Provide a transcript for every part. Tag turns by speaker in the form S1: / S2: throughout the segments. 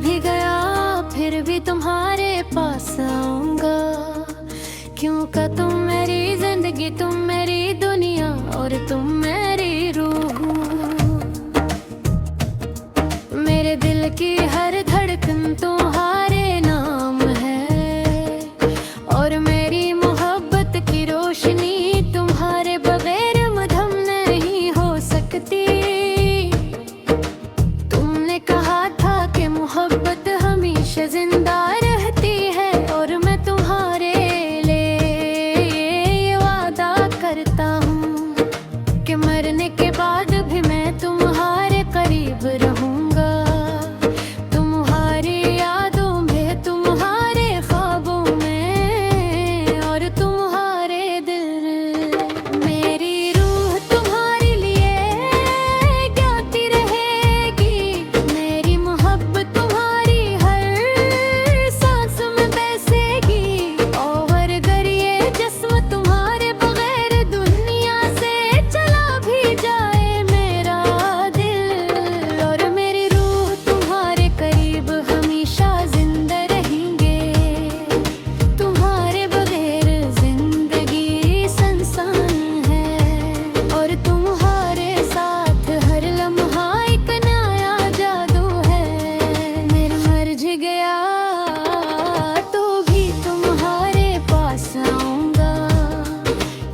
S1: भी गया फिर भी तुम्हारे पास आऊंगा, क्योंकि तुम मेरी जिंदगी, तुम मेरी दुनिया और तुम मेरी रूह। मेरे दिल की हर धड़कन तुम्हारे नाम है, और मेरी मोहब्बत की रोशनी तुम्हारे बगैर मधम नहीं हो सकती। तुमने कहा था कि मोहब्बत हमेशा जिंदा रहती है, और मैं तुम्हारे लिए वादा करता हूँ कि मरने के बाद भी मैं तुम्हारे करीब रहूंगा। तुम्हारी यादों में, तुम्हारे ख्वाबों में और तुम्हारे दिल। मेरी रूह तुम्हारे लिए गाती रहेगी, मेरी मोहब्बत तुम्हारी हर सांस में बसेगी। और अगर ये जिस्म तुम्हारे बगैर दुनिया से चला भी जाए मेरा दिल, और मेरी रूह तुम्हारे करीब हमेशा जिंदा रहेंगे। तुम्हारे बगैर जिंदगी सुनसान है, और तुम्हारे साथ हर लम्हा एक नया जादू है। मेरा मर गया तो भी तुम्हारे पास आऊंगा,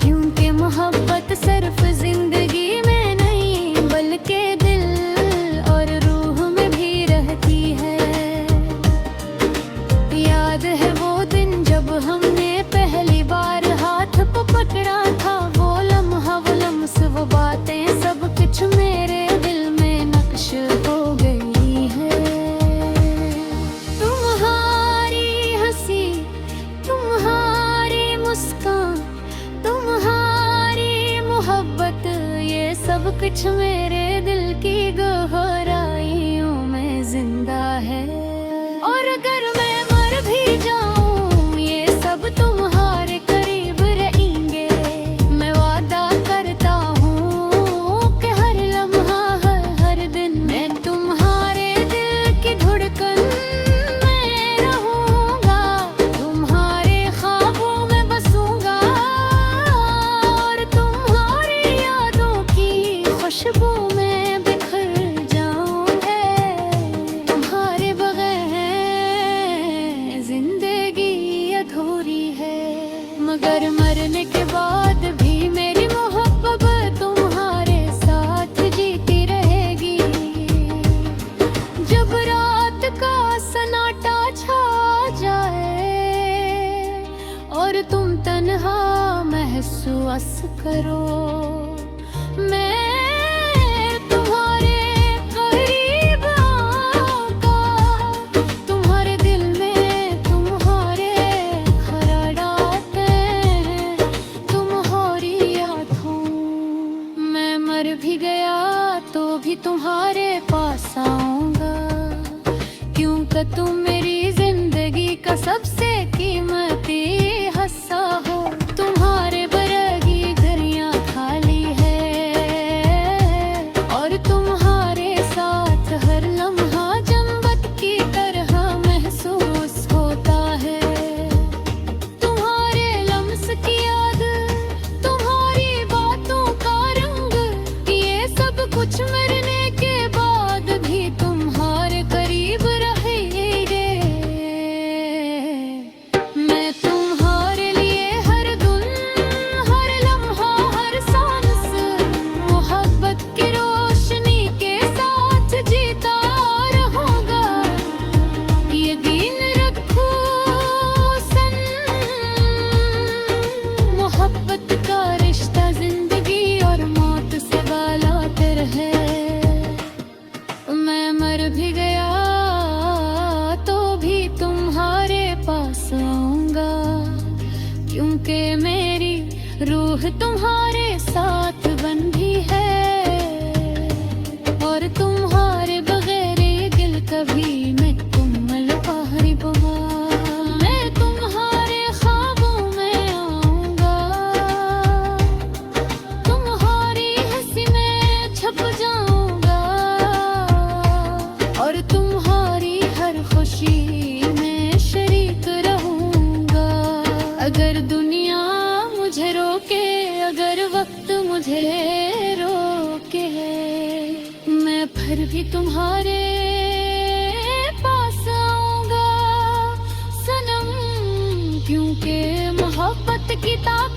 S1: क्योंकि मोहब्बत सिर्फ जिंदगी में नहीं बल्कि दिल और रूह में भी रहती है। याद है वो दिन जब हमने पहली बार हाथ पकड़ा था, वो लम्हा, वो लम्स, वो बातें, सब कुछ मेरे दिल में नक्श हो गई है। तुम्हारी हंसी, तुम्हारी मुस्कान, तुम्हारी मोहब्बत, ये सब कुछ मेरे दिल की गहराइयों में जिंदा है। और अगर मैं मर भी जाऊं, ये सब तुम्हारे करीब रहेंगे। मैं वादा करता हूँ कि हर लम्हा, हर दिन मैं तुम्हारे दिल की धड़कन में रहूंगा। तुम्हारे ख्वाबों में बसूंगा, और तुम्हारी यादों की खुशबू में बिखर जाऊंगा। तुम्हारे बगैर जिंदगी अधूरी है, मगर मरने के बाद भी मेरी मोहब्बत तुम्हारे साथ जीती रहेगी। जब रात का सन्नाटा छा जाए और तुम तन्हा महसूस करो, मैं तुम्हारे करीब आऊंगा। तुम्हारे दिल में तुम्हारे खराटाते हैं, तुम्हारी यादों। मैं मर भी गया तो भी तुम्हारे पास आऊंगा, क्योंकि तुम मेरी जिंदगी का सबसे कीमती हिस्सा हो। तुम्हारे बरगी घड़ियां खाली है, और तुम्हारे साथ हर लम्हा जन्नत की तरह महसूस होता है। तुम्हारे लम्स की याद, तुम्हारी बातों का रंग, ये सब कुछ मरने के बाद भी तुम्हारे करीब रहेंगे। मैं तुम्हारे लिए हर दिन, हर लम्हा, हर सांस मोहब्बत की रोशनी के साथ जीता रहूंगा। यकीन रखो सनम, मोहब्बत का रिश्ता जिंदगी और मौत से बालातर है। मैं मर भी गया तो भी तुम्हारे पास आऊंगा, क्योंकि मेरी रूह तुम्हारे साथ बंधी है, और तुम्हारे बगैर ये दिल कभी मैं तुमल पहाड़ी बवा। मैं तुम्हारे ख्वाबों में आऊंगा, तुम्हारी हंसी में छप जाऊंगा, और तुम्हारी हर मैं शरीक रहूंगा। अगर दुनिया मुझे रोके, अगर वक्त मुझे रोके, मैं फिर भी तुम्हारे पास आऊंगा सनम, क्योंकि मोहब्बत की ताकत